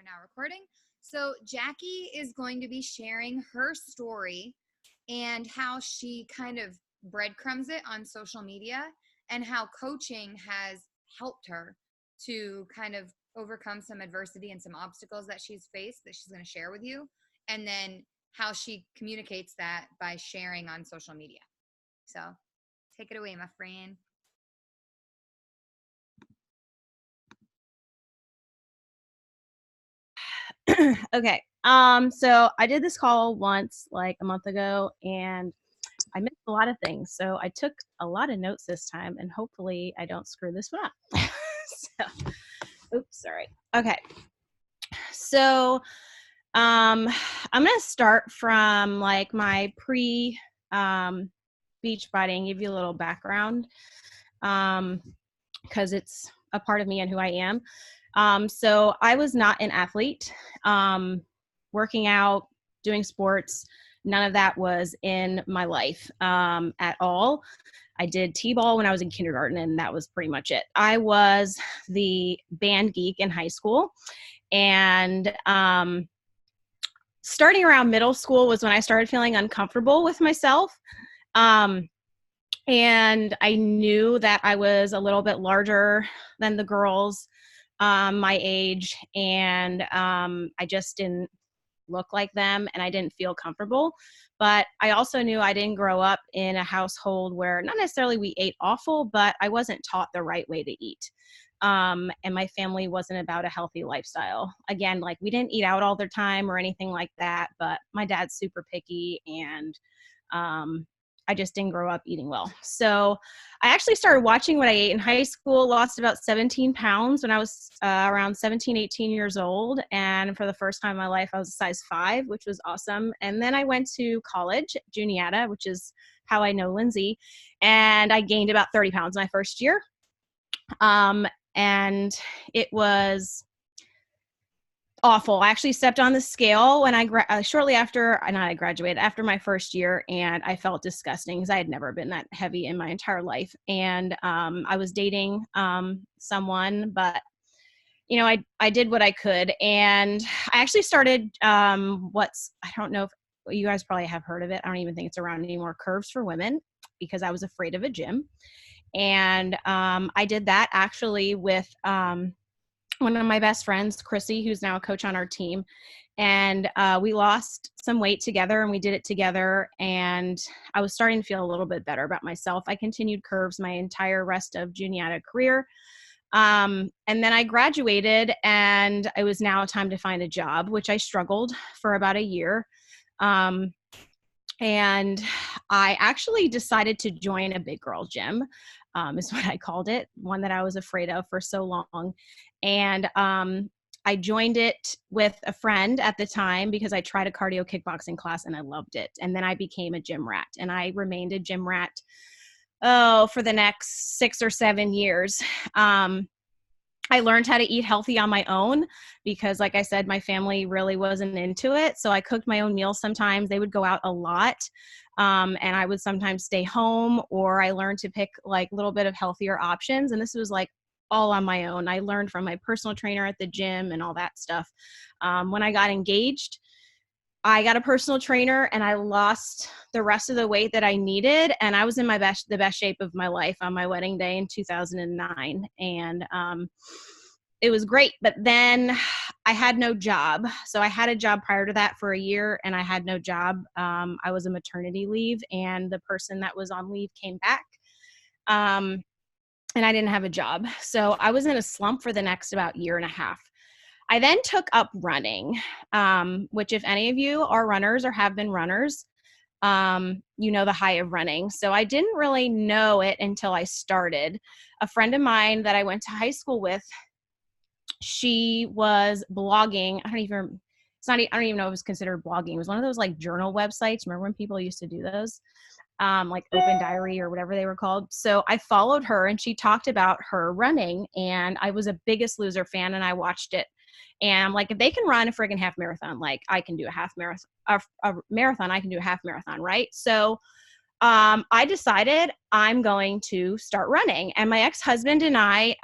now recording. So Jackie is going to be sharing her story and how she kind of breadcrumbs it on social media and how coaching has helped her to kind of overcome some adversity and some obstacles that she's faced that she's going to share with you. And then how she communicates that by sharing on social media. So take it away, my friend. Okay. So I did this call once, like a month ago, and I missed a lot of things. So I took a lot of notes this time, and hopefully I don't screw this one up. Oops, sorry. Okay. So I'm gonna start from like my pre beach body, give you a little background, because it's a part of me and who I am. So I was not an athlete. Working out, doing sports, none of that was in my life at all. I did t-ball when I was in kindergarten, and that was pretty much it. I was the band geek in high school, and starting around middle school was when I started feeling uncomfortable with myself. And I knew that I was a little bit larger than the girls my age, and I just didn't look like them, and I didn't feel comfortable. But I also knew I didn't grow up in a household where not necessarily we ate awful, but I wasn't taught the right way to eat. And my family wasn't about a healthy lifestyle. Again, like we didn't eat out all the time or anything like that, but my dad's super picky, and I just didn't grow up eating well. So I actually started watching what I ate in high school, lost about 17 pounds when I was around 17, 18 years old. And for the first time in my life, I was a size 5, which was awesome. And then I went to college, Juniata, which is how I know Lindsay. And I gained about 30 pounds my first year. And it was awful. I actually stepped on the scale when shortly after, not I graduated, after my first year, and I felt disgusting because I had never been that heavy in my entire life. And I was dating someone, but you know, I did what I could, and I actually started I don't know if you guys probably have heard of it. I don't even think it's around anymore. Curves for Women, because I was afraid of a gym, and I did that actually with one of my best friends, Chrissy, who's now a coach on our team. And we lost some weight together, and we did it together. And I was starting to feel a little bit better about myself. I continued curves my entire rest of Juniata career. And then I graduated, and it was now time to find a job, which I struggled for about a year. And I actually decided to join a big girl gym, is what I called it, one that I was afraid of for so long. And I joined it with a friend at the time because I tried a cardio kickboxing class and I loved it. And then I became a gym rat, and I remained a gym rat, for the next 6 or 7 years. I learned how to eat healthy on my own because, like I said, my family really wasn't into it. So I cooked my own meals sometimes. They would go out a lot, and I would sometimes stay home, or I learned to pick like a little bit of healthier options. And this was like all on my own. I learned from my personal trainer at the gym and all that stuff. When I got engaged, I got a personal trainer, and I lost the rest of the weight that I needed. And I was in the best shape of my life on my wedding day in 2009. And it was great. But then I had no job. So I had a job prior to that for a year, and I had no job. I was on maternity leave, and the person that was on leave came back. And I didn't have a job. So I was in a slump for the next about year and a half. I then took up running, which if any of you are runners or have been runners, you know the high of running. So I didn't really know it until I started. A friend of mine that I went to high school with, she was blogging. I don't even know if it was considered blogging. It was one of those like journal websites. Remember when people used to do those? Like Open Diary or whatever they were called. So I followed her, and she talked about her running, and I was a Biggest Loser fan, and I watched it. And I'm like, if they can run a friggin' half marathon, like I can do a marathon, I can do a half marathon, right? So I decided I'm going to start running. And my ex-husband and I,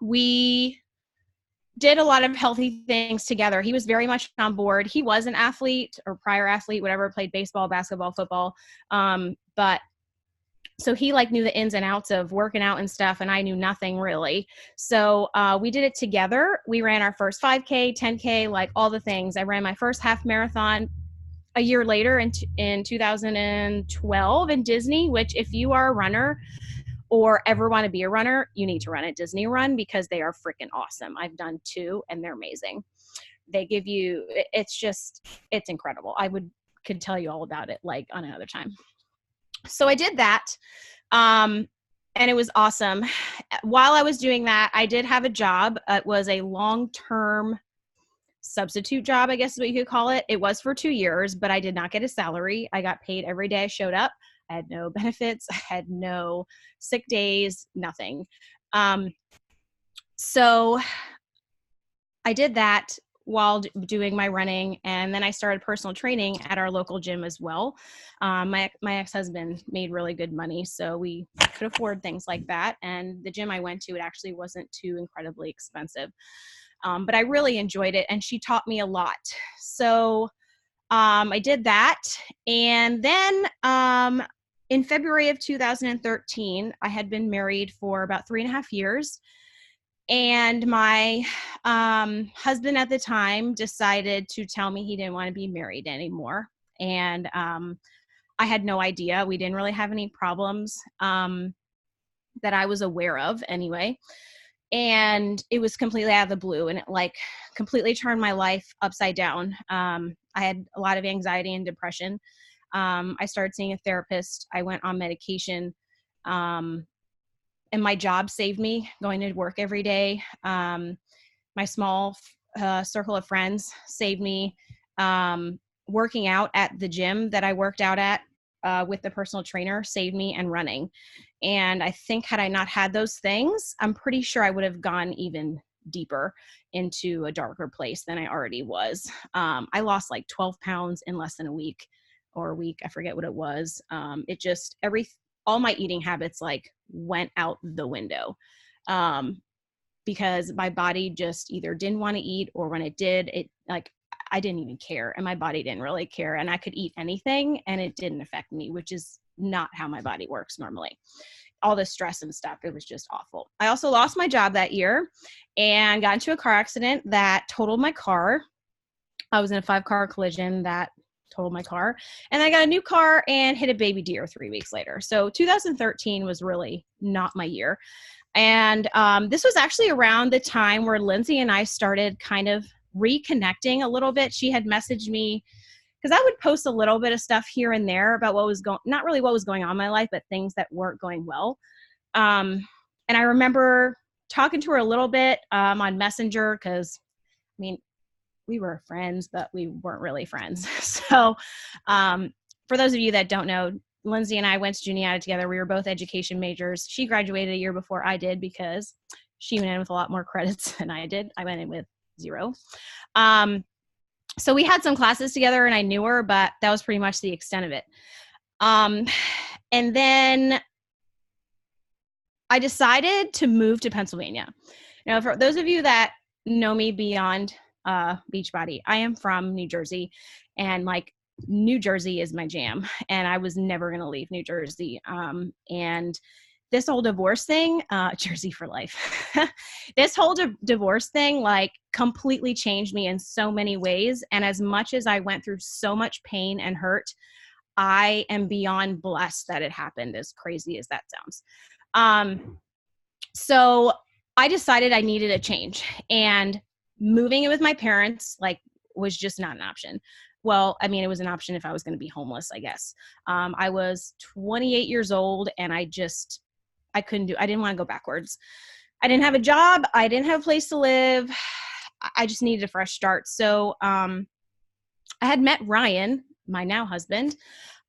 we did a lot of healthy things together. He was very much on board. He was an athlete or prior athlete, whatever, played baseball, basketball, football. But so he like knew the ins and outs of working out and stuff, and I knew nothing really. So we did it together. We ran our first 5K, 10K, like all the things. I ran my first half marathon a year later in 2012 in Disney, which if you are a runner or ever want to be a runner, you need to run at Disney Run because they are freaking awesome. I've done 2 and they're amazing. They give you, it's incredible. Could tell you all about it like on another time. So I did that. And it was awesome. While I was doing that, I did have a job. It was a long-term substitute job, I guess is what you could call it. It was for 2 years, but I did not get a salary. I got paid every day I showed up. I had no benefits. I had no sick days, nothing. So I did that while doing my running. And then I started personal training at our local gym as well. My ex-husband made really good money, so we could afford things like that. And the gym I went to, it actually wasn't too incredibly expensive. But I really enjoyed it, and she taught me a lot. So I did that. And then in February of 2013, I had been married for about 3.5 years. And my husband at the time decided to tell me he didn't want to be married anymore. And I had no idea. We didn't really have any problems that I was aware of anyway. And it was completely out of the blue, and it like completely turned my life upside down. I had a lot of anxiety and depression. I started seeing a therapist. I went on medication. And my job saved me going to work every day. My small circle of friends saved me. Working out at the gym that I worked out at with the personal trainer saved me, and running. And I think had I not had those things, I'm pretty sure I would have gone even deeper into a darker place than I already was. I lost like 12 pounds in less than a week, I forget what it was. It just, all my eating habits like went out the window because my body just either didn't want to eat, or when it did, it like, I didn't even care, and my body didn't really care, and I could eat anything and it didn't affect me, which is not how my body works normally. All the stress and stuff, it was just awful. I also lost my job that year and got into a car accident that totaled my car. I was in a 5-car collision that totaled my car, and I got a new car and hit a baby deer 3 weeks later. So 2013 was really not my year. And this was actually around the time where Lindsay and I started kind of reconnecting a little bit. She had messaged me because I would post a little bit of stuff here and there about what was not really what was going on in my life, but things that weren't going well. And I remember talking to her a little bit on Messenger because, I mean, we were friends, but we weren't really friends. So for those of you that don't know, Lindsay and I went to Juniata together. We were both education majors. She graduated a year before I did because she went in with a lot more credits than I did. I went in with 0. So we had some classes together and I knew her, but that was pretty much the extent of it. And then I decided to move to Pennsylvania. Now, for those of you that know me beyond Beachbody, I am from New Jersey, and like New Jersey is my jam, and I was never going to leave New Jersey. And this whole divorce thing, Jersey for life, this whole divorce thing, like completely changed me in so many ways. And as much as I went through so much pain and hurt, I am beyond blessed that it happened, as crazy as that sounds. So I decided I needed a change, and moving in with my parents, like, was just not an option. Well, I mean, it was an option if I was going to be homeless, I guess. I was 28 years old, and I didn't want to go backwards. I didn't have a job. I didn't have a place to live. I just needed a fresh start. So I had met Ryan, my now husband.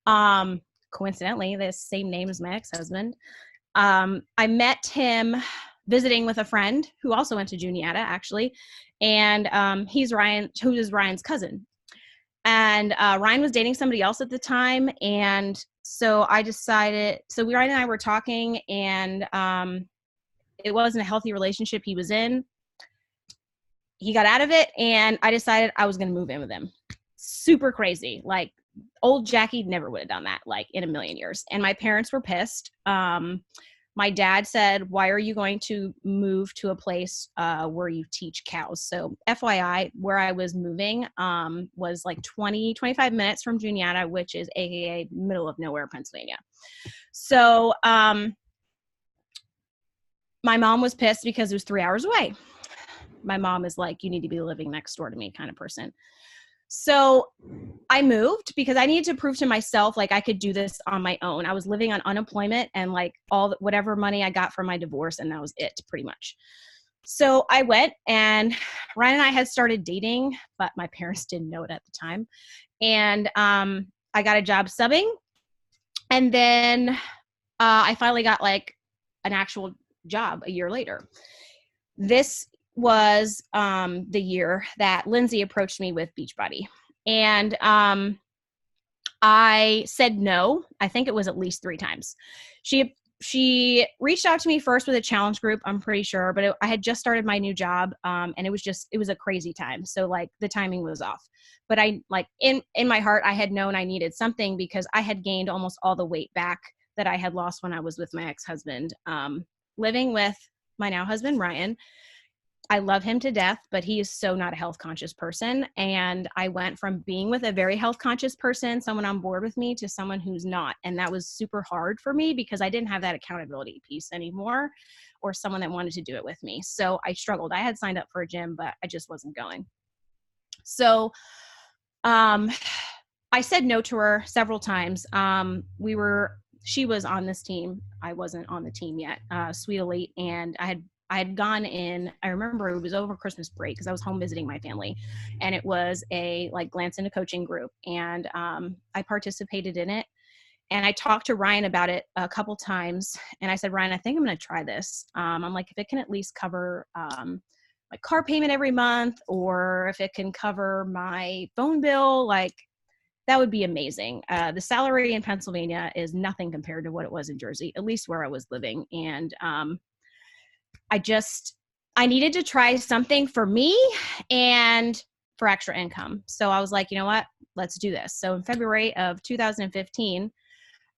Coincidentally, the same name as my ex-husband. I met him visiting with a friend who also went to Juniata, actually. And he's Ryan, who is Ryan's cousin. And Ryan was dating somebody else at the time. And so Ryan and I were talking, and it wasn't a healthy relationship he was in. he got out of it, and I decided I was going to move in with him. Super crazy. Like, old Jackie never would have done that, like, in a million years. And my parents were pissed. My dad said, why are you going to move to a place where you teach cows? So FYI, where I was moving was like 25 minutes from Juniata, which is AKA middle of nowhere, Pennsylvania. So my mom was pissed because it was 3 hours away. My mom is like, you need to be living next door to me kind of person. So I moved because I needed to prove to myself, like, I could do this on my own. I was living on unemployment and like whatever money I got from my divorce, and that was it pretty much. So I went, and Ryan and I had started dating, but my parents didn't know it at the time. And I got a job subbing, and then I finally got like an actual job a year later. This was the year that Lindsay approached me with Beachbody. And I said no. I think it was at least 3 times. She reached out to me first with a challenge group, I'm pretty sure, but I had just started my new job, and it was a crazy time. So like the timing was off. But I, like, in my heart, I had known I needed something because I had gained almost all the weight back that I had lost when I was with my ex-husband. Living with my now husband, Ryan, I love him to death, but he is so not a health conscious person. And I went from being with a very health conscious person, someone on board with me, to someone who's not. And that was super hard for me because I didn't have that accountability piece anymore, or someone that wanted to do it with me. So I struggled. I had signed up for a gym, but I just wasn't going. So I said no to her several times. She was on this team. I wasn't on the team yet, Sweet Elite. And I had gone in, I remember it was over Christmas break because I was home visiting my family, and it was a like glance into coaching group. And I participated in it, and I talked to Ryan about it a couple times. And I said, Ryan, I think I'm going to try this. I'm like, if it can at least cover like car payment every month, or if it can cover my phone bill, like, that would be amazing. The salary in Pennsylvania is nothing compared to what it was in Jersey, at least where I was living. And I needed to try something for me and for extra income. So I was like, you know what, let's do this. So in February of 2015,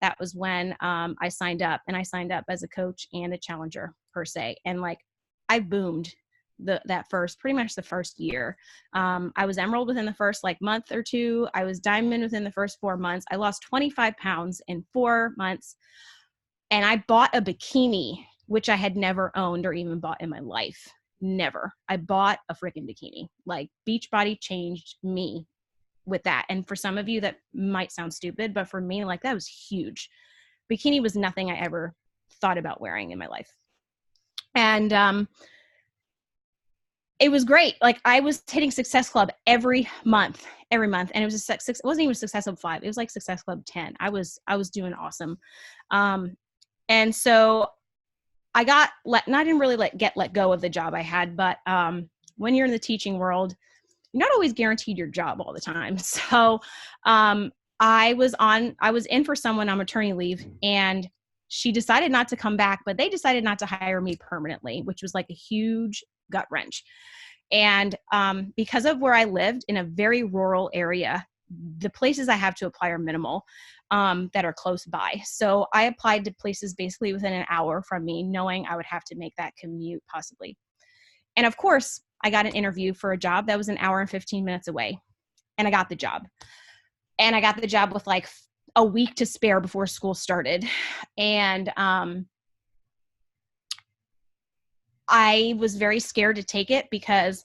that was when I signed up, and I signed up as a coach and a challenger per se. And like, I boomed pretty much the first year. I was emerald within the first like month or 2. I was diamond within the first 4 months. I lost 25 pounds in 4 months. And I bought a bikini, which I had never owned or even bought in my life. Never. I bought a freaking bikini. Like, Beachbody changed me with that. And for some of you that might sound stupid, but for me, like, that was huge. Bikini was nothing I ever thought about wearing in my life. And it was great. Like, I was hitting Success Club every month. And it was it wasn't even Success Club 5. It was like Success Club 10. I was doing awesome. And so I got I didn't really let go of the job I had, but when you're in the teaching world, you're not always guaranteed your job all the time. So I was in for someone on maternity leave, and she decided not to come back, but they decided not to hire me permanently, which was like a huge gut wrench. And because of where I lived in a very rural area, the places I have to apply are minimal that are close by. So I applied to places basically within an hour from me, knowing I would have to make that commute possibly. And of course, I got an interview for a job that was an hour and 15 minutes away, and I got the job. And I got the job with like a week to spare before school started. And I was very scared to take it because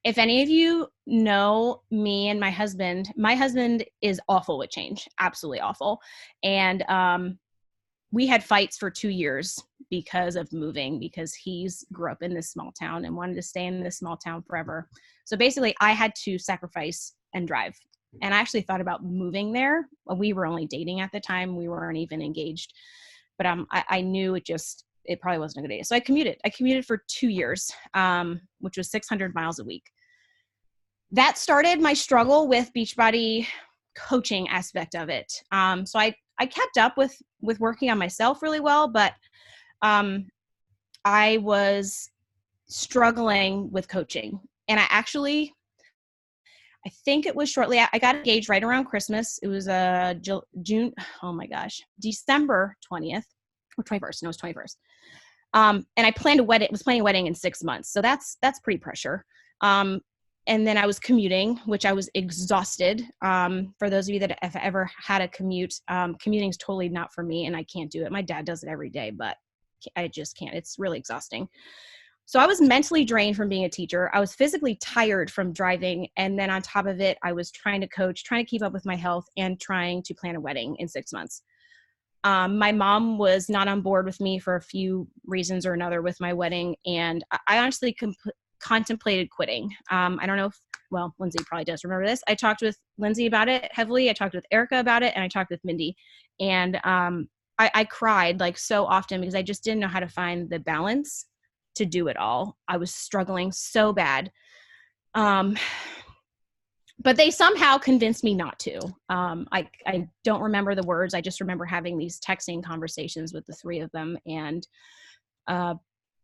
if any of you know me and my husband is awful with change, absolutely awful. And we had fights for 2 years because of moving, because he's grew up in this small town and wanted to stay in this small town forever. So basically I had to sacrifice and drive. And I actually thought about moving there. We were only dating at the time. We weren't even engaged. But I knew it probably wasn't a good idea. So I commuted for 2 years, which was 600 miles a week. That started my struggle with Beachbody coaching aspect of it. So I kept up with working on myself really well, but I was struggling with coaching. And I think it was shortly, I got engaged right around Christmas. It was June, oh my gosh, December 20th or 21st. No, it was 21st. And I was planning a wedding in 6 months. So that's pre-pressure. And then I was commuting, which I was exhausted. For those of you that have ever had a commute, commuting is totally not for me and I can't do it. My dad does it every day, but I just can't. It's really exhausting. So I was mentally drained from being a teacher. I was physically tired from driving. And then on top of it, I was trying to coach, trying to keep up with my health, and trying to plan a wedding in 6 months. My mom was not on board with me for a few reasons or another with my wedding. And I honestly contemplated quitting. I don't know if, Lindsay probably does remember this. I talked with Lindsay about it heavily. I talked with Erica about it, and I talked with Mindy. And I cried like so often because I just didn't know how to find the balance to do it all. I was struggling so bad. But they somehow convinced me not to. I don't remember the words. I just remember having these texting conversations with the three of them and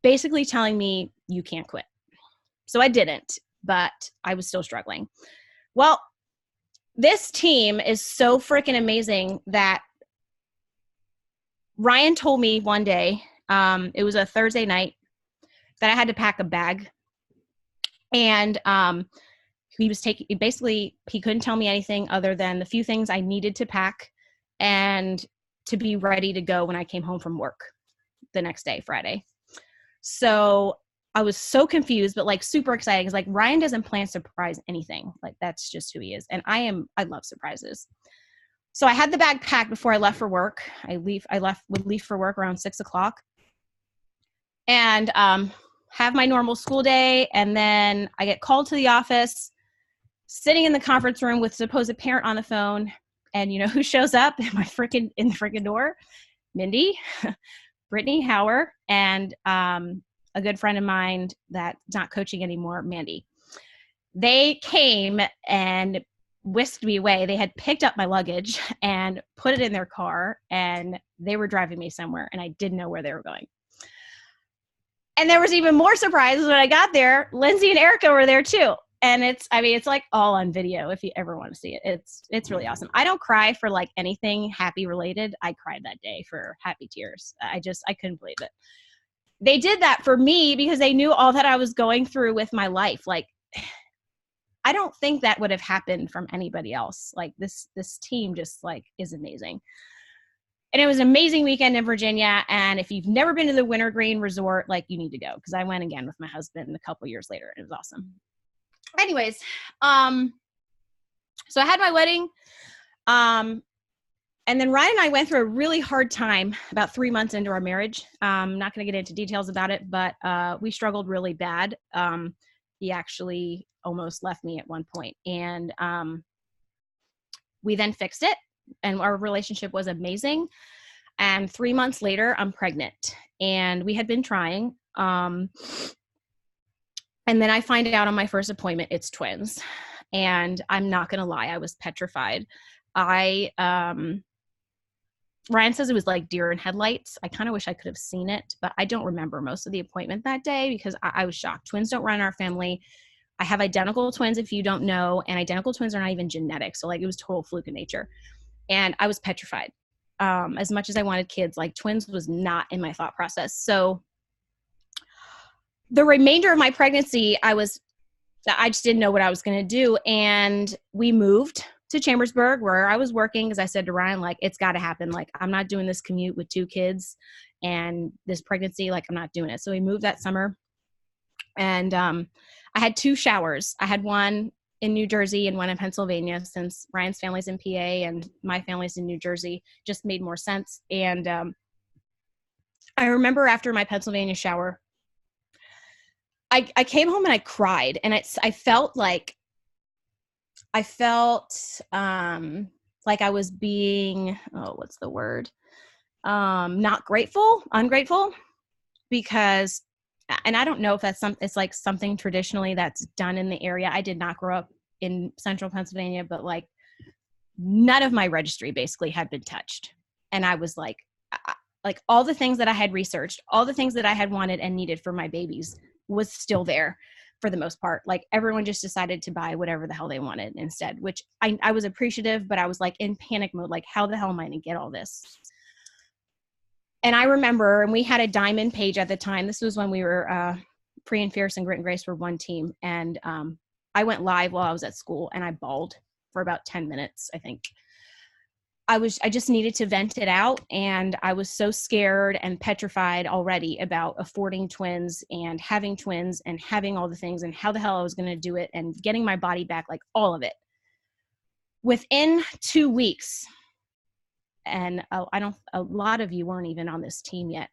basically telling me, you can't quit. So I didn't, but I was still struggling. Well, this team is so freaking amazing that Ryan told me one day, it was a Thursday night, that I had to pack a bag. And he couldn't tell me anything other than the few things I needed to pack and to be ready to go when I came home from work the next day, Friday. So I was so confused, but like super excited because like Ryan doesn't plan to surprise anything. Like that's just who he is. And I love surprises. So I had the bag packed before I left for work. Would leave for work around 6:00 and have my normal school day. And then I get called to the office, sitting in the conference room with supposed parent on the phone. And you know who shows up in the freaking door? Mindy, Brittany Hauer, and a good friend of mine that's not coaching anymore, Mandy. They came and whisked me away. They had picked up my luggage and put it in their car, and they were driving me somewhere, and I didn't know where they were going. And there was even more surprises when I got there. Lindsay and Erica were there too. And it's like all on video if you ever want to see it. It's really awesome. I don't cry for like anything happy related. I cried that day for happy tears. I couldn't believe it. They did that for me because they knew all that I was going through with my life. Like, I don't think that would have happened from anybody else. Like this team just like is amazing. And it was an amazing weekend in Virginia. And if you've never been to the Wintergreen Resort, like you need to go, because I went again with my husband a couple years later. And it was awesome. Anyways, so I had my wedding. And then Ryan and I went through a really hard time about 3 months into our marriage. I'm not going to get into details about it, but we struggled really bad. He actually almost left me at one point. And we then fixed it. And our relationship was amazing. And 3 months later, I'm pregnant. And we had been trying. And then I find out on my first appointment, it's twins. And I'm not going to lie, I was petrified. Ryan says it was like deer in headlights. I kind of wish I could have seen it, but I don't remember most of the appointment that day because I was shocked. Twins don't run in our family. I have identical twins, if you don't know, and identical twins are not even genetic. So like it was total fluke in nature. And I was petrified. As much as I wanted kids, like twins was not in my thought process. So the remainder of my pregnancy, I just didn't know what I was going to do. And we moved to Chambersburg where I was working because I said to Ryan, like, it's got to happen. Like, I'm not doing this commute with 2 kids and this pregnancy, like, I'm not doing it. So we moved that summer. And I had 2 showers. I had one in New Jersey and one in Pennsylvania since Ryan's family's in PA and my family's in New Jersey. Just made more sense. And I remember after my Pennsylvania shower, I came home and I cried. And I felt like I was being, what's the word? Ungrateful, because, and I don't know if it's like something traditionally that's done in the area. I did not grow up in central Pennsylvania, but like none of my registry basically had been touched. And I was like all the things that I had researched, all the things that I had wanted and needed for my babies was still there. for the most part. Like everyone just decided to buy whatever the hell they wanted instead, which I was appreciative, but I was like in panic mode, like how the hell am I going to get all this? And I remember, and we had a diamond page at the time. This was when we were Free and Fierce and Grit and Grace were one team. And I went live while I was at school and I bawled for about 10 minutes, I think. I just needed to vent it out, and I was so scared and petrified already about affording twins and having all the things and how the hell I was going to do it and getting my body back, like all of it. Within 2 weeks, and a lot of you weren't even on this team yet,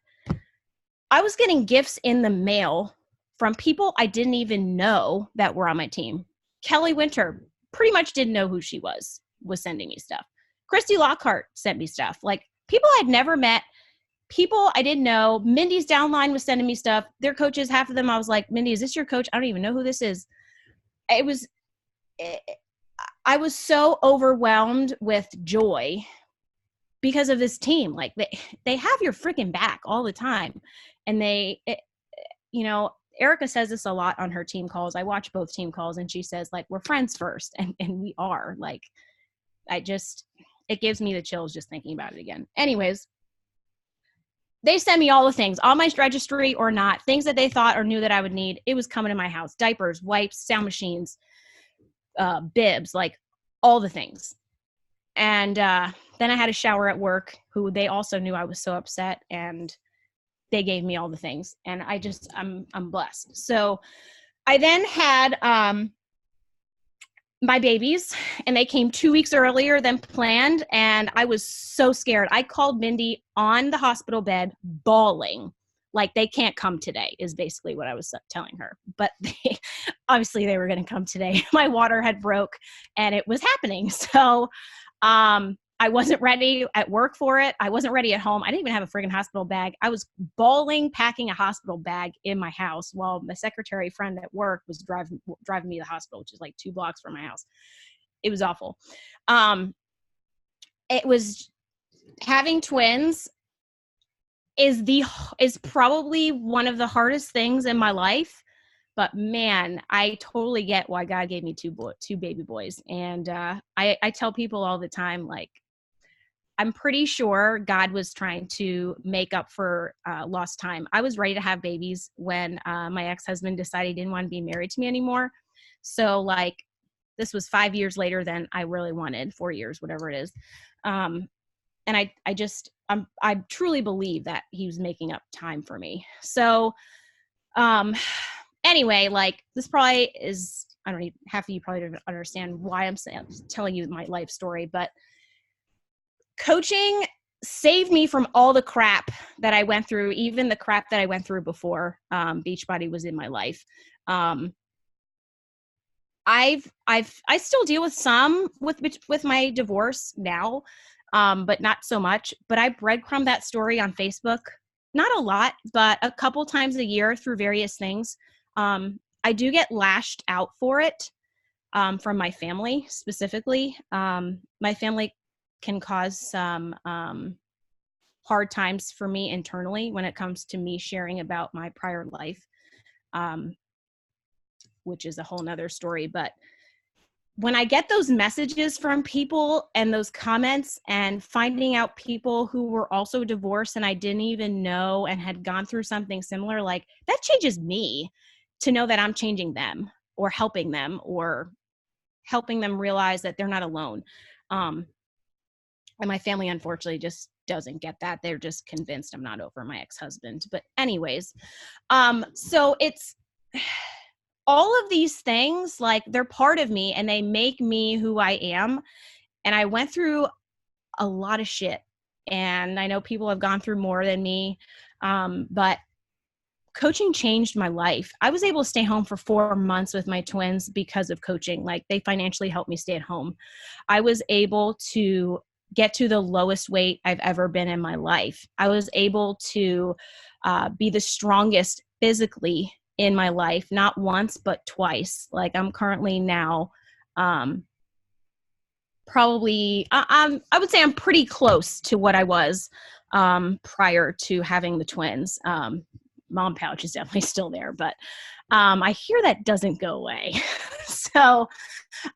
I was getting gifts in the mail from people I didn't even know that were on my team. Kelly Winter, pretty much didn't know who she was sending me stuff. Christy Lockhart sent me stuff. Like people I'd never met, people I didn't know. Mindy's downline was sending me stuff. Their coaches, half of them, I was like, Mindy, is this your coach? I don't even know who this is. I was so overwhelmed with joy because of this team. Like they have your freaking back all the time. And Erica says this a lot on her team calls. I watch both team calls, and she says, like, we're friends first. And we are. Like, it gives me the chills just thinking about it again. Anyways, they sent me all the things on my registry or not, things that they thought or knew that I would need. It was coming to my house: diapers, wipes, sound machines, bibs, like all the things. And then I had a shower at work who they also knew I was so upset, and they gave me all the things. And I'm blessed. So I then had my babies, and they came 2 weeks earlier than planned. And I was so scared. I called Mindy on the hospital bed bawling, like they can't come today is basically what I was telling her. But obviously they were going to come today. My water had broke and it was happening. So I wasn't ready at work for it. I wasn't ready at home. I didn't even have a friggin' hospital bag. I was bawling, packing a hospital bag in my house while my secretary friend at work was driving me to the hospital, which is like 2 blocks from my house. It was awful. It was having twins is probably one of the hardest things in my life. But man, I totally get why God gave me two baby boys. And I tell people all the time, like, I'm pretty sure God was trying to make up for lost time. I was ready to have babies when my ex-husband decided he didn't want to be married to me anymore. So like, this was 5 years later than I really wanted, 4 years, whatever it is. And I truly believe that he was making up time for me. So anyway, like, this probably is, I don't know, half of you probably don't understand why I'm telling you my life story, but coaching saved me from all the crap that I went through, even the crap that I went through before Beachbody was in my life. I still deal with some with my divorce now, but not so much. But I breadcrumb that story on Facebook, not a lot, but a couple times a year through various things. I do get lashed out for it from my family specifically. My family can cause some hard times for me internally when it comes to me sharing about my prior life, which is a whole nother story. But when I get those messages from people and those comments and finding out people who were also divorced and I didn't even know and had gone through something similar, like, that changes me to know that I'm changing them or helping them realize that they're not alone. And my family, unfortunately, just doesn't get that. They're just convinced I'm not over my ex-husband. But anyways, so it's all of these things, like, they're part of me and they make me who I am. And I went through a lot of shit. And I know people have gone through more than me. But coaching changed my life. I was able to stay home for 4 months with my twins because of coaching. Like, they financially helped me stay at home. I was able to get to the lowest weight I've ever been in my life. I was able to be the strongest physically in my life, not once, but twice. Like, I'm currently now probably, I would say I'm pretty close to what I was prior to having the twins. mom pouch is definitely still there, but I hear that doesn't go away. So,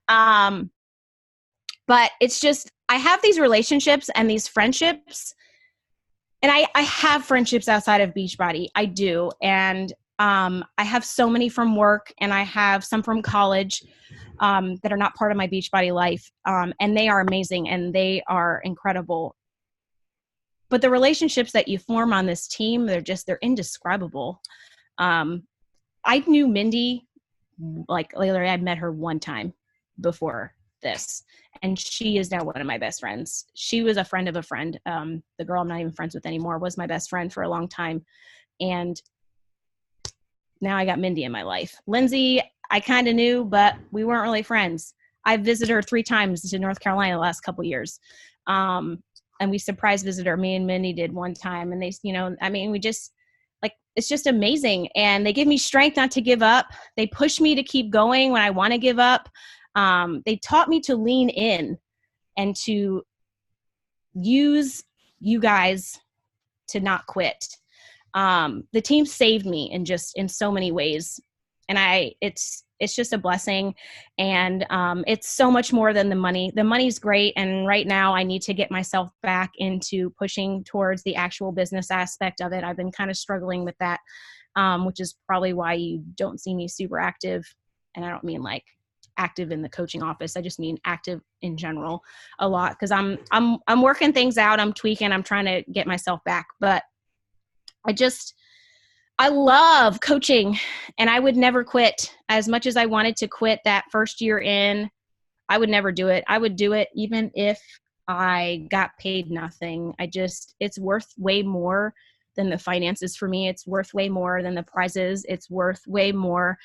but it's just, I have these relationships and these friendships, and I have friendships outside of Beachbody. I do. And I have so many from work, and I have some from college that are not part of my Beachbody life. And they are amazing and they are incredible. But the relationships that you form on this team, they're indescribable. I knew Mindy, like literally I met her one time before this, and she is now one of my best friends. She was a friend of a friend. The girl I'm not even friends with anymore was my best friend for a long time. And now I got Mindy in my life. Lindsay, I kind of knew, but we weren't really friends. I visited her 3 times to North Carolina the last couple of years. And we surprise visited her. Me and Mindy did one time. And they, we just, like, it's just amazing. And they give me strength not to give up. They push me to keep going when I want to give up. They taught me to lean in and to use you guys to not quit. The team saved me in so many ways. And it's just a blessing. And it's so much more than the money. The money's great. And right now I need to get myself back into pushing towards the actual business aspect of it. I've been kind of struggling with that, which is probably why you don't see me super active. And I don't mean like active in the coaching office. I just mean active in general a lot, because I'm working things out. I'm tweaking. I'm trying to get myself back. But I love coaching, and I would never quit. As much as I wanted to quit that first year in, I would never do it. I would do it even if I got paid nothing. It's worth way more than the finances for me. It's worth way more than the prizes. It's worth way more,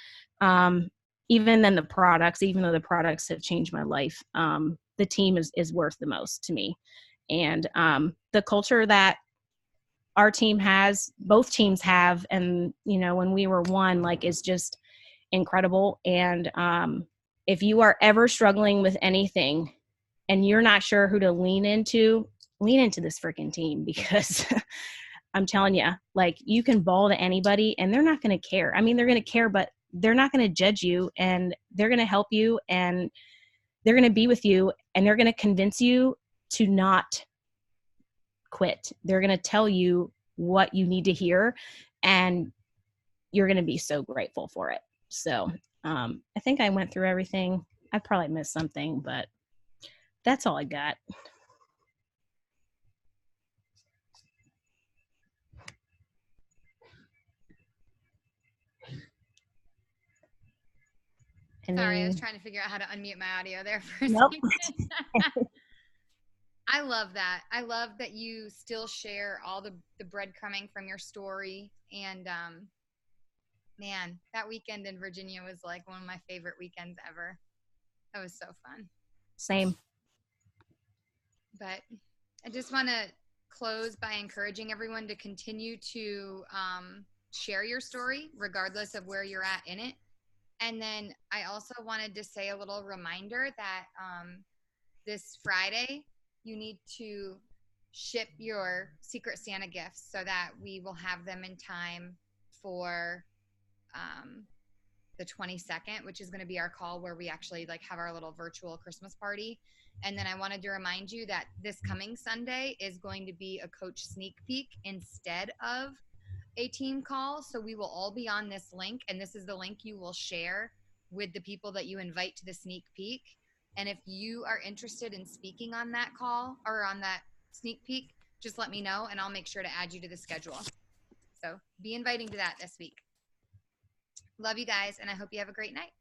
even than the products, even though the products have changed my life. The team is worth the most to me. And the culture that our team has, both teams have, and when we were one, like, is just incredible. And if you are ever struggling with anything and you're not sure who to lean into this freaking team, because I'm telling you, like, you can bawl to anybody and they're not going to care. I mean, they're going to care, but they're not going to judge you, and they're going to help you, and they're going to be with you, and they're going to convince you to not quit. They're going to tell you what you need to hear, and you're going to be so grateful for it. So I think I went through everything. I probably missed something, but that's all I got. Sorry, I was trying to figure out how to unmute my audio there for a Nope. second. I love that. I love that you still share all the breadcrumbing from your story. And man, that weekend in Virginia was like one of my favorite weekends ever. That was so fun. Same. But I just want to close by encouraging everyone to continue to share your story, regardless of where you're at in it. And then I also wanted to say a little reminder that this Friday, you need to ship your Secret Santa gifts so that we will have them in time for the 22nd, which is going to be our call where we actually like have our little virtual Christmas party. And then I wanted to remind you that this coming Sunday is going to be a coach sneak peek instead of a team call. So we will all be on this link, and this is the link you will share with the people that you invite to the sneak peek. And if you are interested in speaking on that call or on that sneak peek, just let me know and I'll make sure to add you to the schedule. So be inviting to that this week. Love you guys, and I hope you have a great night.